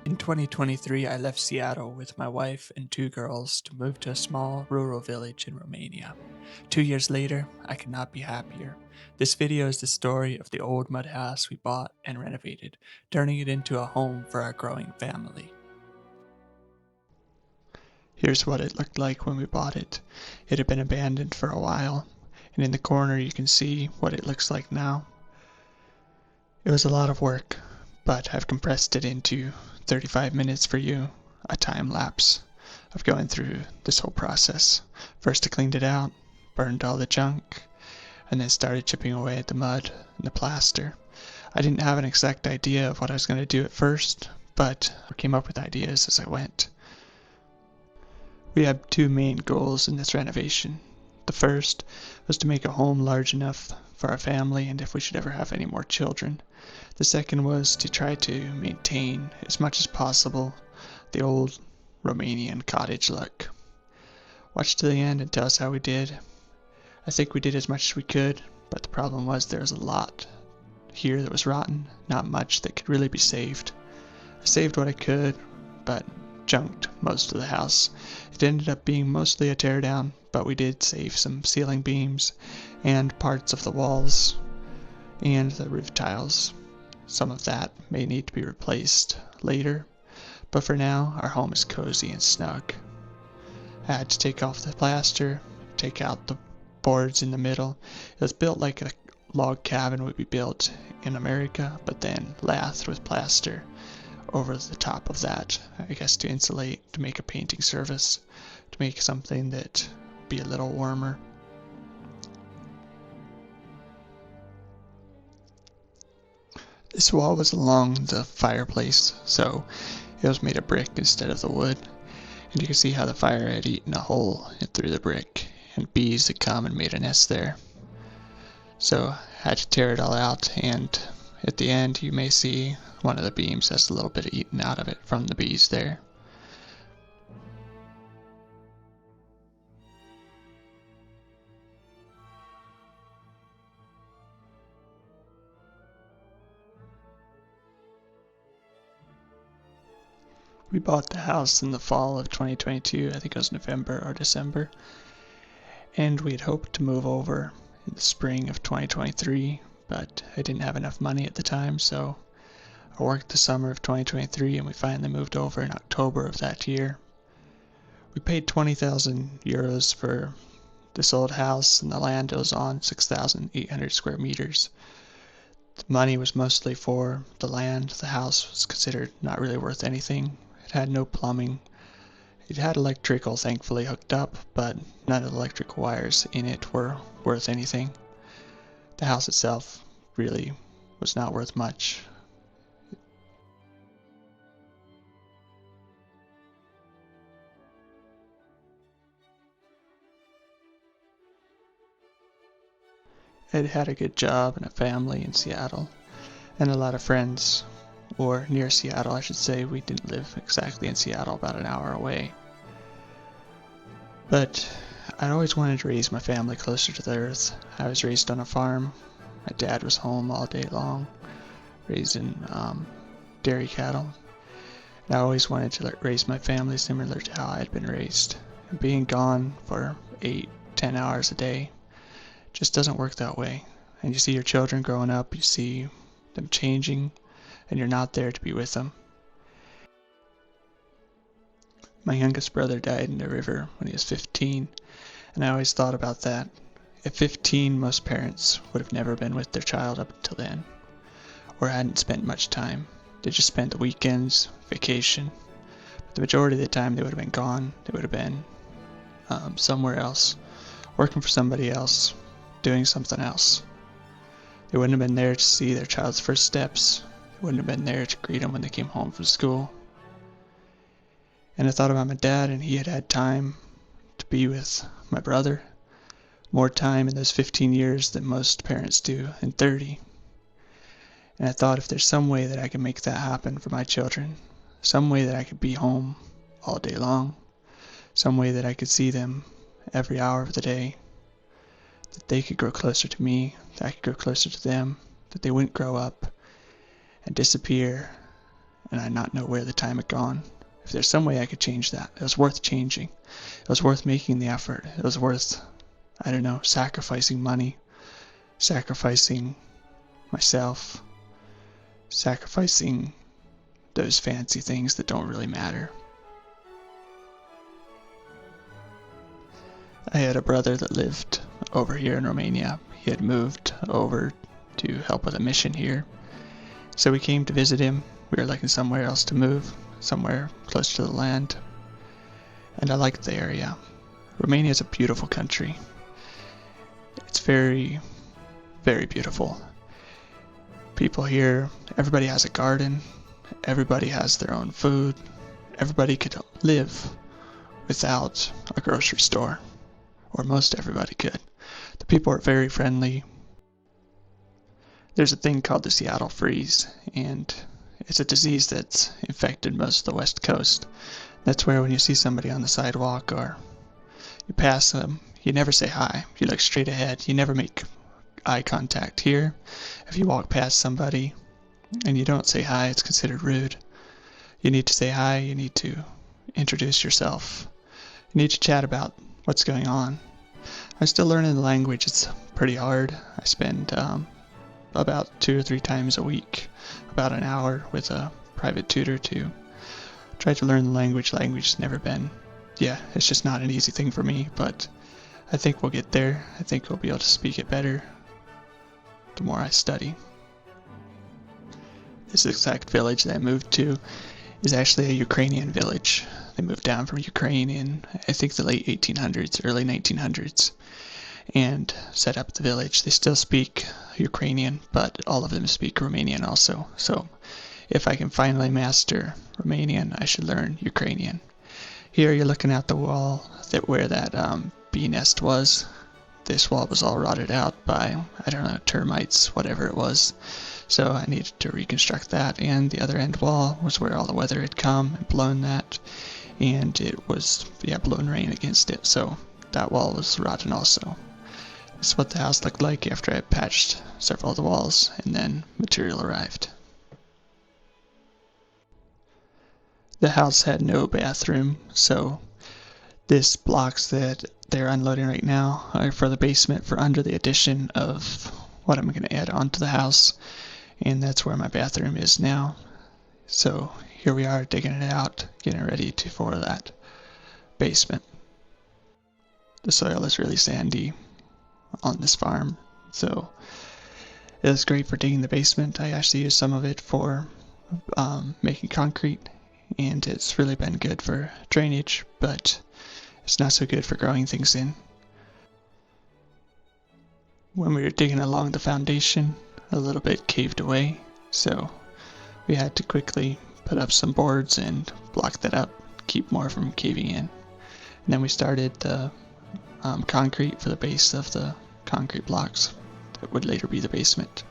In 2023, I left Seattle with my wife and two girls to move to a small rural village in Romania. 2 years later, I could not be happier. This video is the story of the old mud house we bought and renovated, turning it into a home for our growing family. Here's what it looked like when we bought it. It had been abandoned for a while, and in the corner you can see what it looks like now. It was a lot of work, but I've compressed it into 35 minutes for you, a time lapse of going through this whole process. First I cleaned it out, burned all the junk, and then started chipping away at the mud and the plaster. I didn't have an exact idea of what I was going to do at first, but I came up with ideas as I went. We had two main goals in this renovation. The first was to make a home large enough for our family and if we should ever have any more children. The second was to try to maintain, as much as possible, the old Romanian cottage look. Watch to the end and tell us how we did. I think we did as much as we could, but the problem was there was a lot here that was rotten, not much that could really be saved. I saved what I could, but junked most of the house. It ended up being mostly a teardown, but we did save some ceiling beams and parts of the walls and the roof tiles. Some of that may need to be replaced later, but for now our home is cozy and snug. I had to take off the plaster, take out the boards in the middle. It was built like a log cabin would be built in America, but then lathed with plaster over the top of that, I guess to insulate, to make a painting surface, to make something that would be a little warmer. This wall was along the fireplace, so it was made of brick instead of the wood, and you can see how the fire had eaten a hole through the brick, and bees had come and made a nest there. So I had to tear it all out, and at the end you may see one of the beams has a little bit eaten out of it from the bees there. We bought the house in the fall of 2022, I think it was November or December, and we had hoped to move over in the spring of 2023, but I didn't have enough money at the time, so I worked the summer of 2023 and we finally moved over in October of that year. We paid 20,000 euros for this old house, and the land it was on 6,800 square meters. The money was mostly for the land. The house was considered not really worth anything. It had no plumbing. It had electrical thankfully hooked up, but none of the electrical wires in it were worth anything. The house itself really was not worth much. Ed had a good job and a family in Seattle, and a lot of friends, or near Seattle I should say. We didn't live exactly in Seattle, about an hour away. But I always wanted to raise my family closer to the earth. I was raised on a farm. My dad was home all day long, raising dairy cattle. And I always wanted to raise my family similar to how I had been raised. And being gone for 8-10 hours a day just doesn't work that way. And you see your children growing up, you see them changing, and you're not there to be with them. My youngest brother died in the river when he was 15, and I always thought about that. At 15, most parents would have never been with their child up until then, or hadn't spent much time. They just spent the weekends, vacation. But the majority of the time they would have been gone. They would have been somewhere else, working for somebody else, doing something else. They wouldn't have been there to see their child's first steps. They wouldn't have been there to greet them when they came home from school. And I thought about my dad, and he had had time to be with my brother. More time in those 15 years than most parents do in 30. And I thought if there's some way that I could make that happen for my children, some way that I could be home all day long, some way that I could see them every hour of the day, that they could grow closer to me, that I could grow closer to them, that they wouldn't grow up and disappear and I not know where the time had gone. If there's some way I could change that, it was worth changing. It was worth making the effort. It was worth, I don't know, sacrificing money, sacrificing myself, sacrificing those fancy things that don't really matter. I had a brother that lived over here in Romania. He had moved over to help with a mission here. So we came to visit him. We were looking somewhere else to move, somewhere close to the land. And I liked the area. Romania is a beautiful country. It's very, very beautiful. People here, everybody has a garden. Everybody has their own food. Everybody could live without a grocery store. Or most everybody could. The people are very friendly. There's a thing called the Seattle freeze, and it's a disease that's infected most of the West Coast. That's where when you see somebody on the sidewalk or you pass them, you never say hi. You look straight ahead. You never make eye contact. Here, if you walk past somebody and you don't say hi, it's considered rude. You need to say hi. You need to introduce yourself. You need to chat about what's going on. I'm still learning the language. It's pretty hard. I spend about 2 or 3 times a week, about an hour with a private tutor to try to learn the language. Language has never been, it's just not an easy thing for me, but I think we'll get there. I think we'll be able to speak it better the more I study. This exact village that I moved to is actually a Ukrainian village. They moved down from Ukraine in, I think, the late 1800s, early 1900s, and set up the village. They still speak Ukrainian, but all of them speak Romanian also. So if I can finally master Romanian, I should learn Ukrainian. Here you're looking at the wall where that bee nest was. This wall was all rotted out by, I don't know, termites, whatever it was. So I needed to reconstruct that, and the other end wall was where all the weather had come and blown that, and it was, blown rain against it, so that wall was rotten also. This is what the house looked like after I patched several of the walls, and then material arrived. The house had no bathroom, so this blocks that they're unloading right now are for the basement for under the addition of what I'm going to add onto the house. And that's where my bathroom is now. So here we are digging it out, getting ready for that basement. The soil is really sandy on this farm, so it was great for digging the basement. I actually used some of it for making concrete, and it's really been good for drainage, but it's not so good for growing things in. When we were digging along the foundation, a little bit caved away, so we had to quickly put up some boards and block that up, keep more from caving in. And then we started the concrete for the base of the concrete blocks that would later be the basement.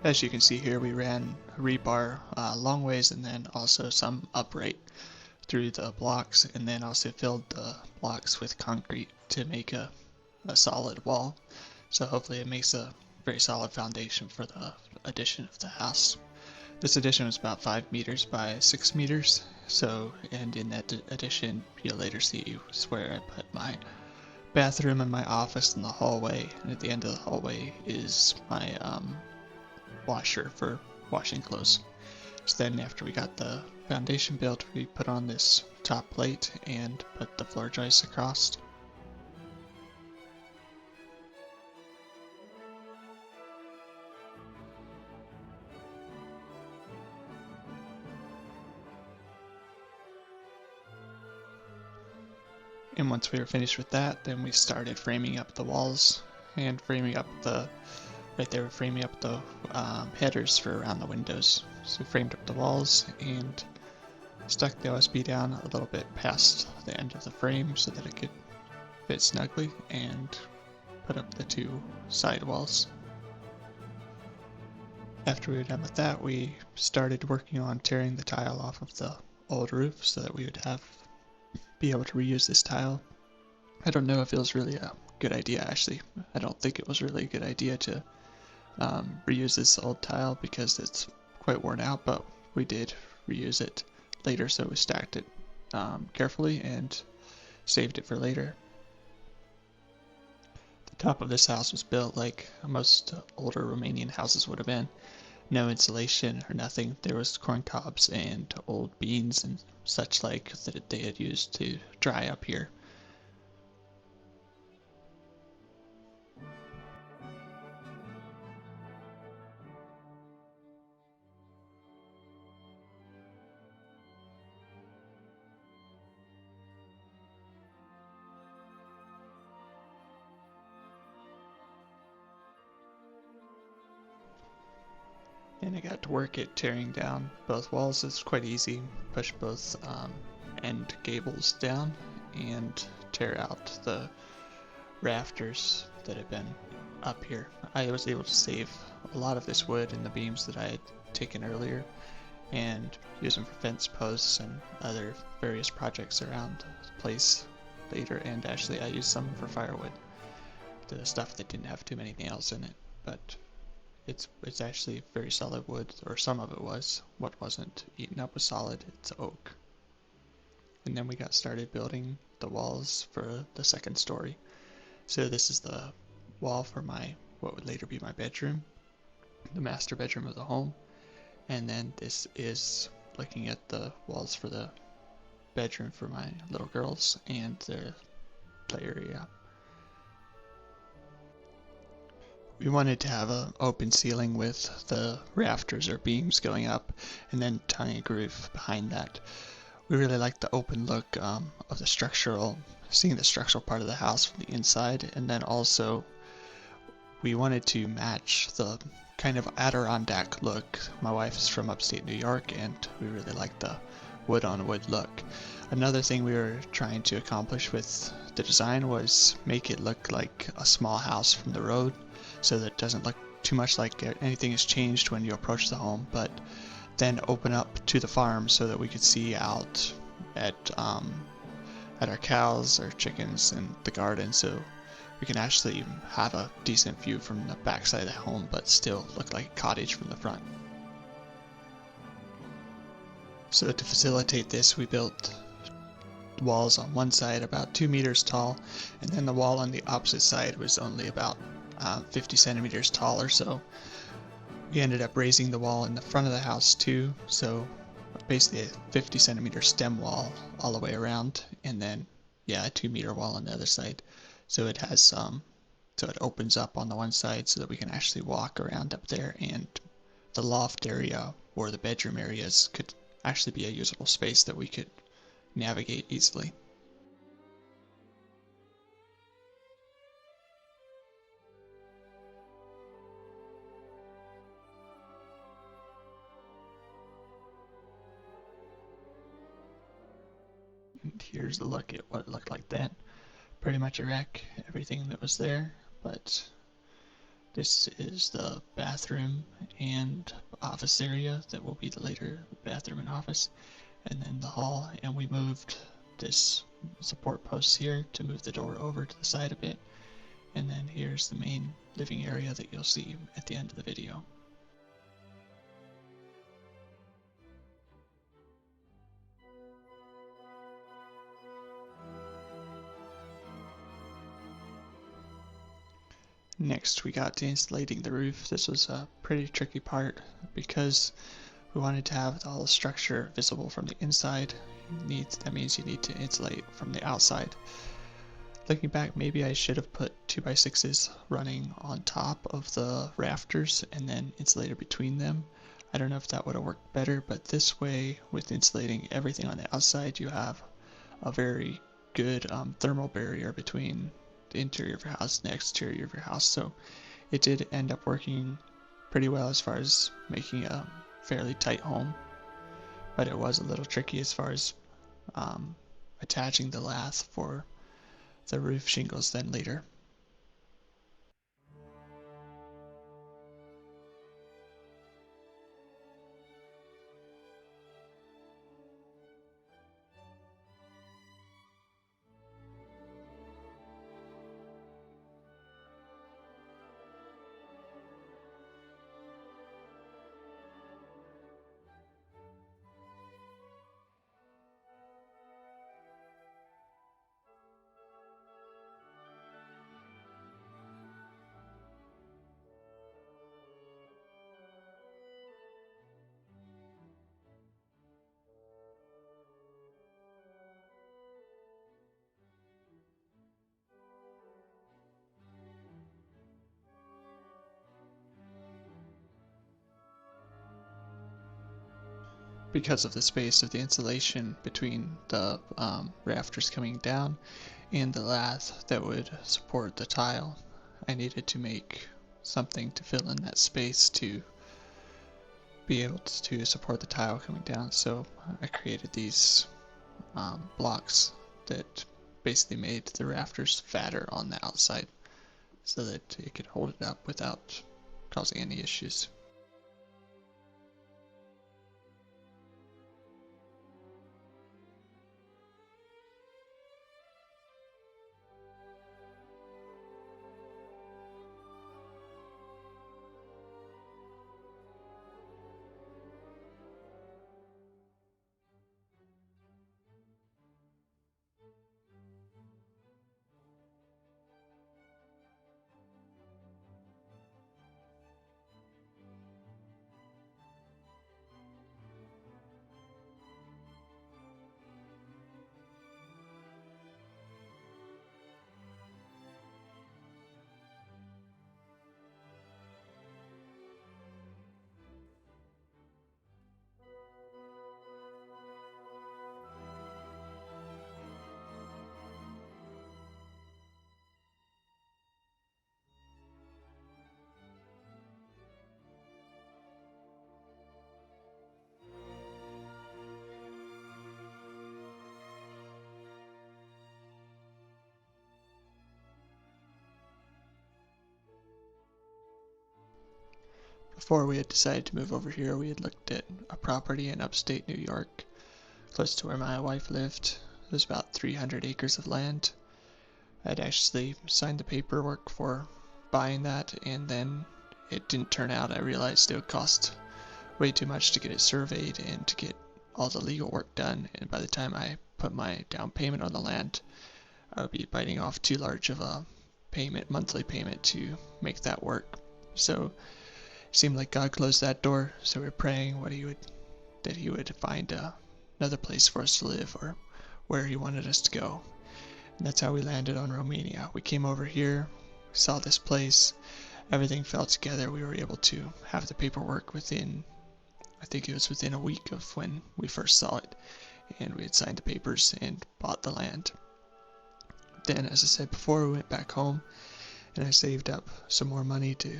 As you can see here, we ran rebar long ways and then also some upright through the blocks, and then also filled the blocks with concrete to make a solid wall. So hopefully it makes a very solid foundation for the addition of the house. This addition was about 5 meters by 6 meters. So, and in that addition, you'll later see where I put my bathroom and my office in the hallway. And at the end of the hallway is my washer for washing clothes. So then after we got the foundation built, we put on this top plate and put the floor joists across. And once we were finished with that, then we started framing up the walls and framing up the headers for around the windows. So we framed up the walls and stuck the OSB down a little bit past the end of the frame so that it could fit snugly, and put up the 2 side walls. After we were done with that, we started working on tearing the tile off of the old roof so that we would be able to reuse this tile. I don't know if it was really a good idea, actually. I don't think it was really a good idea to reuse this old tile because it's quite worn out, but we did reuse it later, so we stacked it carefully and saved it for later. The top of this house was built like most older Romanian houses would have been. No insulation or nothing. There was corn cobs and old beans and such like that they had used to dry up here. And I got to work at tearing down both walls. It's quite easy. Push both end gables down and tear out the rafters that had been up here. I was able to save a lot of this wood in the beams that I had taken earlier and use them for fence posts and other various projects around the place later. And actually I used some for firewood, the stuff that didn't have too many nails in it, but it's actually very solid wood, or some of it was. What wasn't eaten up was solid. It's oak. And then we got started building the walls for the second story. So this is the wall for what would later be my bedroom, the master bedroom of the home. And then this is looking at the walls for the bedroom for my little girls and their play area. We wanted to have an open ceiling with the rafters or beams going up and then tying a roof behind that. We really liked the open look of seeing the structural part of the house from the inside, and then also we wanted to match the kind of Adirondack look. My wife is from upstate New York, and we really liked the wood on wood look. Another thing we were trying to accomplish with the design was make it look like a small house from the road, so that it doesn't look too much like anything has changed when you approach the home, but then open up to the farm so that we could see out at our cows, our chickens, and the garden, so we can actually have a decent view from the backside of the home, but still look like a cottage from the front. So to facilitate this, we built walls on one side about 2 meters tall, and then the wall on the opposite side was only about 50 centimeters tall or so. We ended up raising the wall in the front of the house too, so basically a 50 centimeter stem wall all the way around, and then a 2 meter wall on the other side. So it has so it opens up on the one side so that we can actually walk around up there, and the loft area or the bedroom areas could actually be a usable space that we could navigate easily. And here's a look at what it looked like then. Pretty much a wreck, everything that was there, but this is the bathroom and office area that will be the later bathroom and office, and then the hall, and we moved this support post here to move the door over to the side a bit, and then here's the main living area that you'll see at the end of the video. Next, we got to insulating the roof. This was a pretty tricky part because we wanted to have the whole structure visible from the inside. That means you need to insulate from the outside. Looking back, maybe I should have put 2x6s running on top of the rafters and then insulated between them. I don't know if that would have worked better, but this way, with insulating everything on the outside, you have a very good thermal barrier between the interior of your house and the exterior of your house. So it did end up working pretty well as far as making a fairly tight home, but it was a little tricky as far as attaching the lath for the roof shingles then later. because of the space of the insulation between the rafters coming down and the lath that would support the tile. I needed to make something to fill in that space to be able to support the tile coming down. So I created these blocks that basically made the rafters fatter on the outside so that it could hold it up without causing any issues. Before we had decided to move over here, we had looked at a property in upstate New York, close to where my wife lived. It was about 300 acres of land. I'd actually signed the paperwork for buying that, and then it didn't turn out. I realized it would cost way too much to get it surveyed and to get all the legal work done, and by the time I put my down payment on the land, I would be biting off too large of a monthly payment to make that work. So it seemed like God closed that door, so we were praying that he would find another place for us to live, or where he wanted us to go. And that's how we landed on Romania. We came over here, saw this place, everything fell together. We were able to have the paperwork within, I think it was within a week of when we first saw it, and we had signed the papers and bought the land. Then, as I said before, we went back home, and I saved up some more money to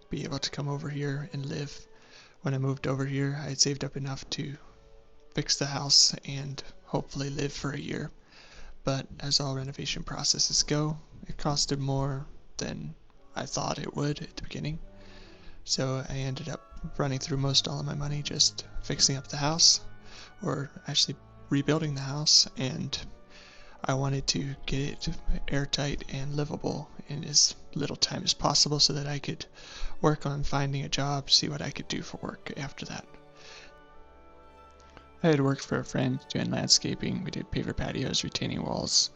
be able to come over here and live. When I moved over here, I had saved up enough to fix the house and hopefully live for a year. But as all renovation processes go, it costed more than I thought it would at the beginning. So I ended up running through most all of my money just fixing up the house, or actually rebuilding the house, and I wanted to get it airtight and livable in as little time as possible so that I could work on finding a job, see what I could do for work after that. I had worked for a friend doing landscaping. We did paver patios, retaining walls,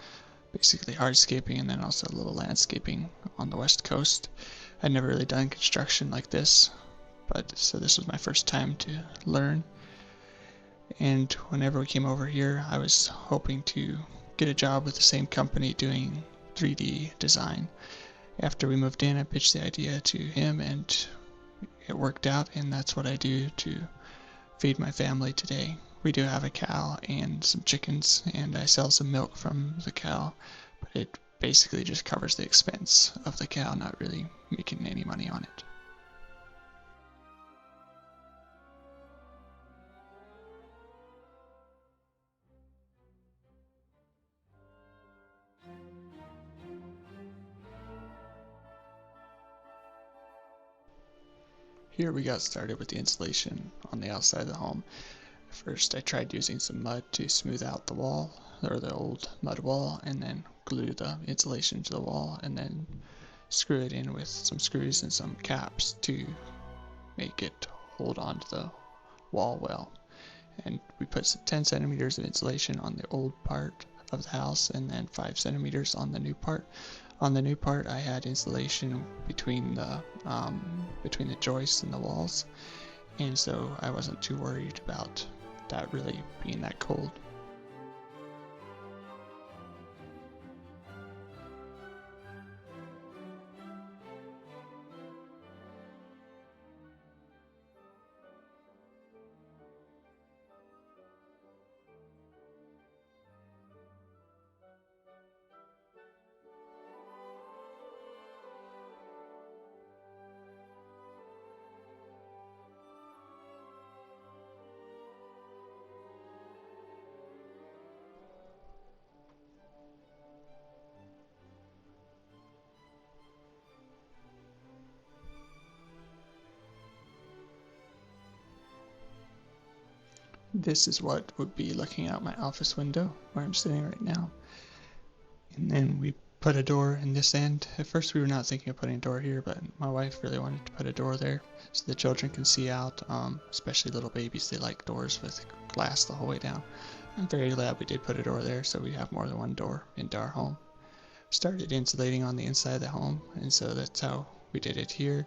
basically hardscaping, and then also a little landscaping on the west coast. I'd never really done construction like this, so this was my first time to learn. And whenever we came over here, I was hoping to get a job with the same company doing 3D design. After we moved in, I pitched the idea to him, and it worked out, and that's what I do to feed my family today. We do have a cow and some chickens, and I sell some milk from the cow, but it basically just covers the expense of the cow, not really making any money on it. Here we got started with the insulation on the outside of the home. First I tried using some mud to smooth out the wall, or the old mud wall, and then glue the insulation to the wall, and then screw it in with some screws and some caps to make it hold on to the wall well. And we put 10 centimeters of insulation on the old part of the house, and then 5 centimeters on the new part. On the new part, I had insulation between the joists and the walls, and so I wasn't too worried about that really being that cold. This is what would be looking out my office window where I'm sitting right now. And then we put a door in this end. At first we were not thinking of putting a door here, but my wife really wanted to put a door there so the children can see out, especially little babies. They like doors with glass the whole way down. I'm very glad we did put a door there so we have more than one door into our home. Started insulating on the inside of the home, and so that's how we did it here.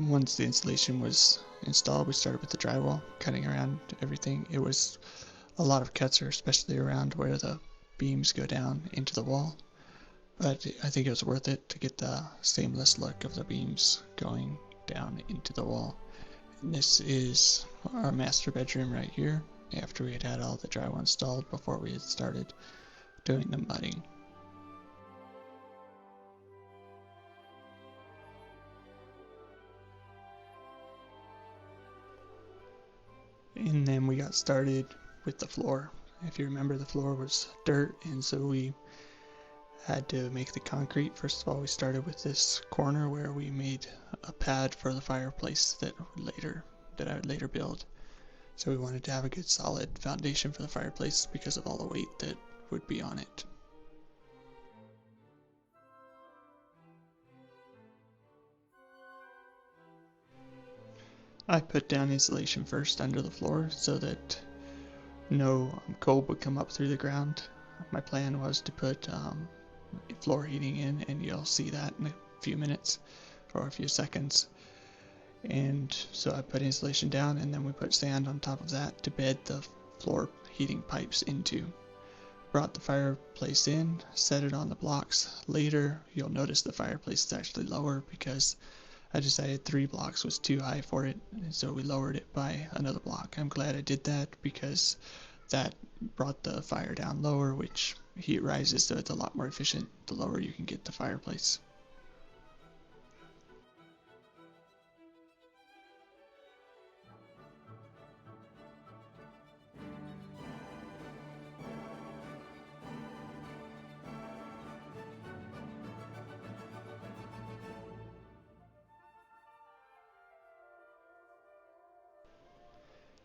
Once the insulation was installed, we started with the drywall, cutting around everything. It was a lot of cuts, especially around where the beams go down into the wall. But I think it was worth it to get the seamless look of the beams going down into the wall. And this is our master bedroom right here, after we had had all the drywall installed before we had started doing the mudding. And then we got started with the floor. If you remember, the floor was dirt, and so we had to make the concrete. First of all, we started with this corner where we made a pad for the fireplace that I would later build. So we wanted to have a good solid foundation for the fireplace because of all the weight that would be on it. I put down insulation first under the floor so that no cold would come up through the ground. My plan was to put floor heating in, and you'll see that in a few minutes or a few seconds. And so I put insulation down, and then we put sand on top of that to bed the floor heating pipes into. Brought the fireplace in, set it on the blocks. Later, you'll notice the fireplace is actually lower because I decided 3 blocks was too high for it, and so we lowered it by another block. I'm glad I did that because that brought the fire down lower, which heat rises, so it's a lot more efficient the lower you can get the fireplace.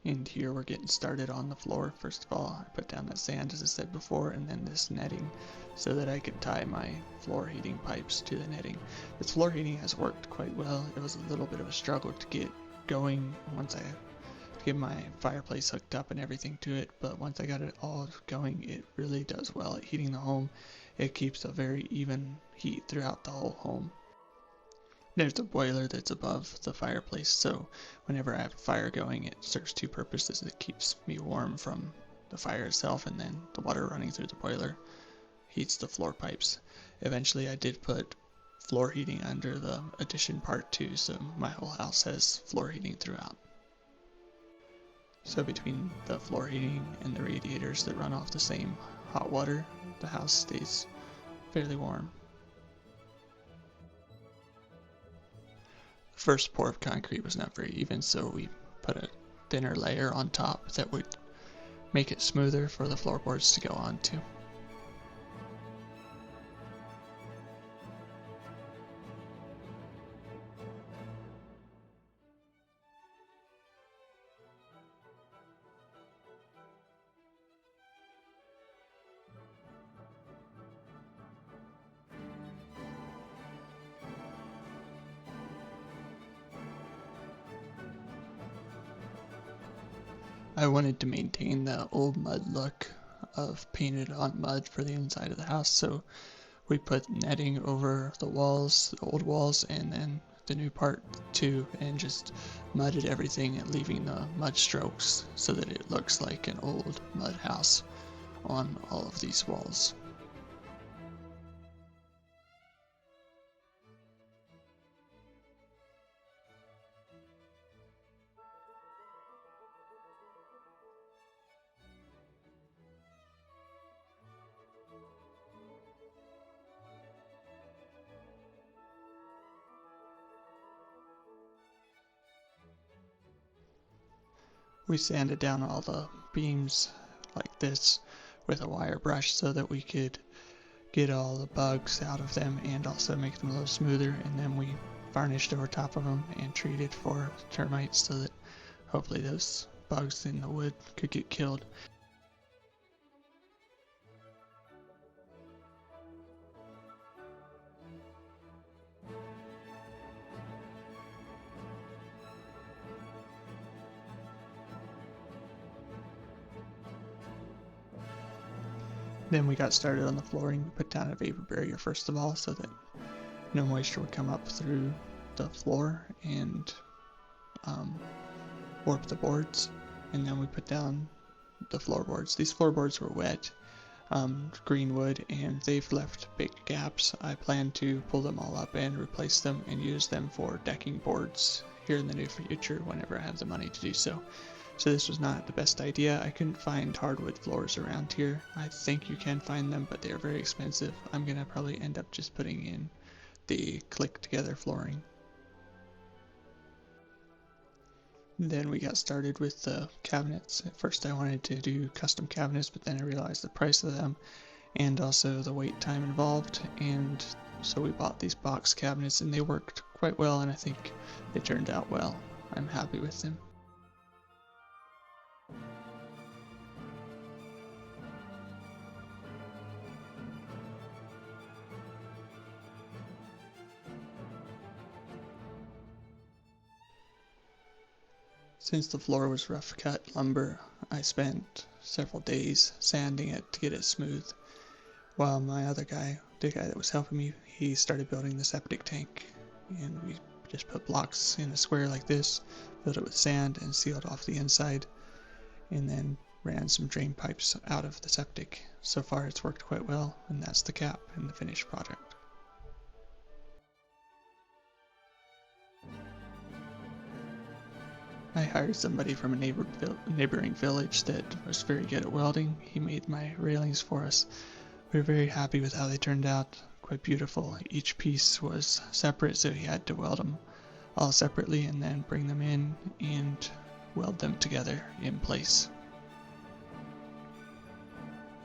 And here we're getting started on the floor. First of all, I put down that sand as I said before, and then this netting so that I could tie my floor heating pipes to the netting. This floor heating has worked quite well. It was a little bit of a struggle to get going once I get my fireplace hooked up and everything to it, but once I got it all going, it really does well at heating the home. It keeps a very even heat throughout the whole home. There's a boiler that's above the fireplace, so whenever I have a fire going, it serves 2 purposes. It keeps me warm from the fire itself, and then the water running through the boiler heats the floor pipes. Eventually I did put floor heating under the addition part too, so my whole house has floor heating throughout. So between the floor heating and the radiators that run off the same hot water, the house stays fairly warm. First pour of concrete was not very even, so we put a thinner layer on top that would make it smoother for the floorboards to go onto. I wanted to maintain the old mud look of painted on mud for the inside of the house, so we put netting over the walls, the old walls, and then the new part too, and just mudded everything and leaving the mud strokes so that it looks like an old mud house on all of these walls. We sanded down all the beams like this with a wire brush so that we could get all the bugs out of them and also make them a little smoother, and then we varnished over top of them and treated for termites so that hopefully those bugs in the wood could get killed. Then we got started on the flooring. We put down a vapor barrier first of all so that no moisture would come up through the floor and warp the boards. And then we put down the floorboards. These floorboards were wet green wood and they've left big gaps. I plan to pull them all up and replace them and use them for decking boards here in the near future whenever I have the money to do so. So this was not the best idea. I couldn't find hardwood floors around here. I think you can find them, but they are very expensive. I'm gonna probably end up just putting in the click together flooring. Then we got started with the cabinets. At first I wanted to do custom cabinets, but then I realized the price of them and also the wait time involved, and so we bought these box cabinets and they worked quite well, and I think they turned out well. I'm happy with them. Since the floor was rough cut lumber, I spent several days sanding it to get it smooth, while my other guy, the guy that was helping me, he started building the septic tank. And we just put blocks in a square like this, filled it with sand and sealed off the inside, and then ran some drain pipes out of the septic. So far it's worked quite well, and that's the cap and the finished product. I hired somebody from a neighboring village that was very good at welding. He made my railings for us. We were very happy with how they turned out, quite beautiful. Each piece was separate, so he had to weld them all separately and then bring them in and weld them together in place.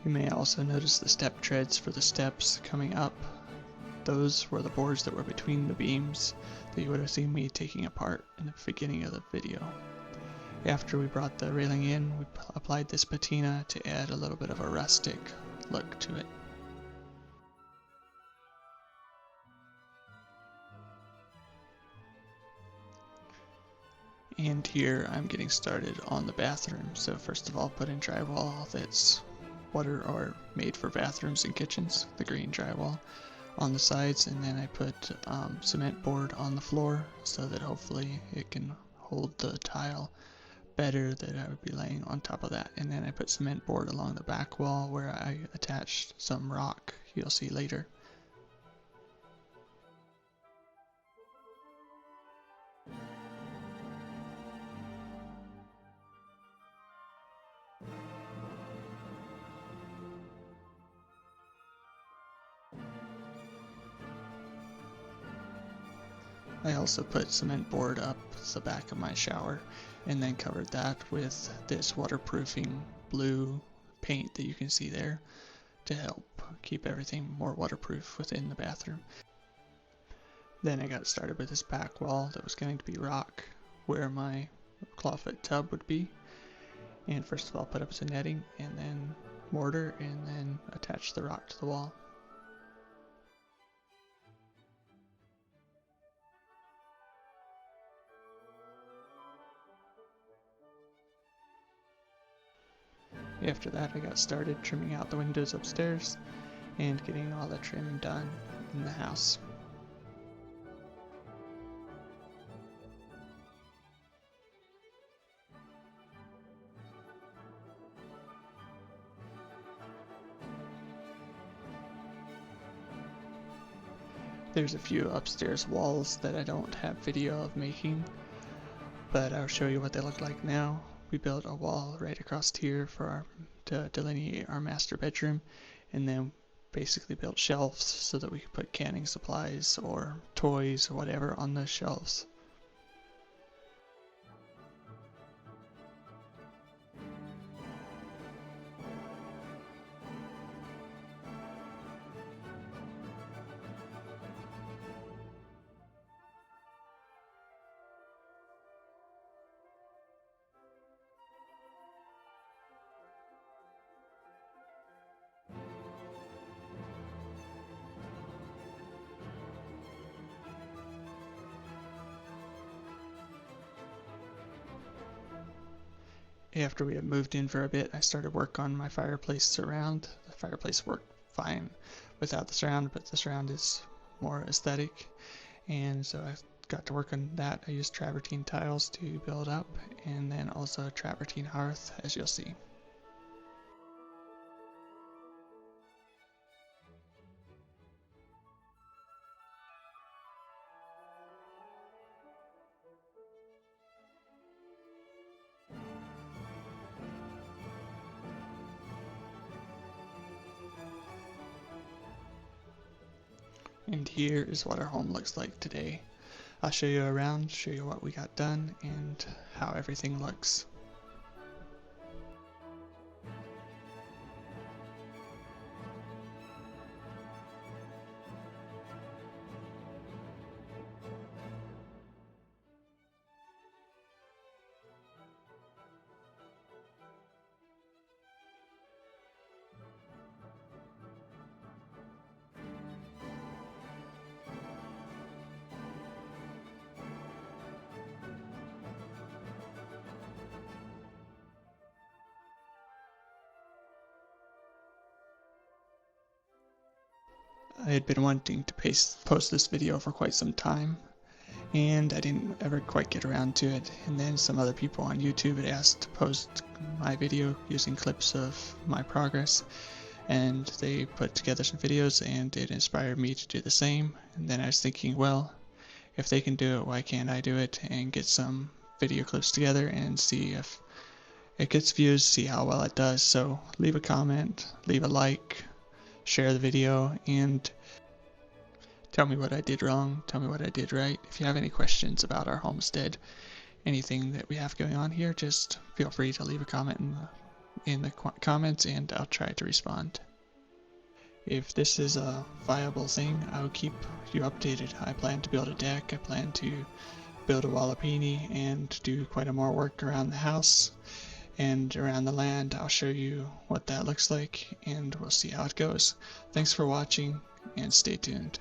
You may also notice the step treads for the steps coming up. Those were the boards that were between the beams that you would have seen me taking apart in the beginning of the video. After we brought the railing in, we applied this patina to add a little bit of a rustic look to it. And here I'm getting started on the bathroom. So first of all, put in drywall that's water or made for bathrooms and kitchens, the green drywall on the sides, and then I put cement board on the floor so that hopefully it can hold the tile better that I would be laying on top of that. And then I put cement board along the back wall where I attached some rock you'll see later. I also put cement board up the back of my shower and then covered that with this waterproofing blue paint that you can see there to help keep everything more waterproof within the bathroom. Then I got started with this back wall that was going to be rock where my clawfoot tub would be. And first of all put up some netting and then mortar and then attach the rock to the wall. After that I got started trimming out the windows upstairs and getting all the trim done in the house. There's a few upstairs walls that I don't have video of making, but I'll show you what they look like now. We built a wall right across here to delineate our master bedroom, and then basically built shelves so that we could put canning supplies or toys or whatever on those shelves. After we had moved in for a bit, I started work on my fireplace surround. The fireplace worked fine without the surround, but the surround is more aesthetic, and so I got to work on that. I used travertine tiles to build up, and then also a travertine hearth, as you'll see. And here is what our home looks like today. I'll show you around, show you what we got done, and how everything looks. I had been wanting to post this video for quite some time, and I didn't ever quite get around to it. And then some other people on YouTube had asked to post my video using clips of my progress, and they put together some videos, and it inspired me to do the same. And then I was thinking, well, if they can do it, why can't I do it, and get some video clips together and see if it gets views, see how well it does. So leave a comment, leave a like, share the video, and tell me what I did wrong, tell me what I did right. If you have any questions about our homestead, anything that we have going on here, just feel free to leave a comment in the comments, and I'll try to respond. If this is a viable thing, I'll keep you updated. I plan to build a deck, I plan to build a wallapini, and do quite a more work around the house and around the land. I'll show you what that looks like, and we'll see how it goes. Thanks for watching, and stay tuned.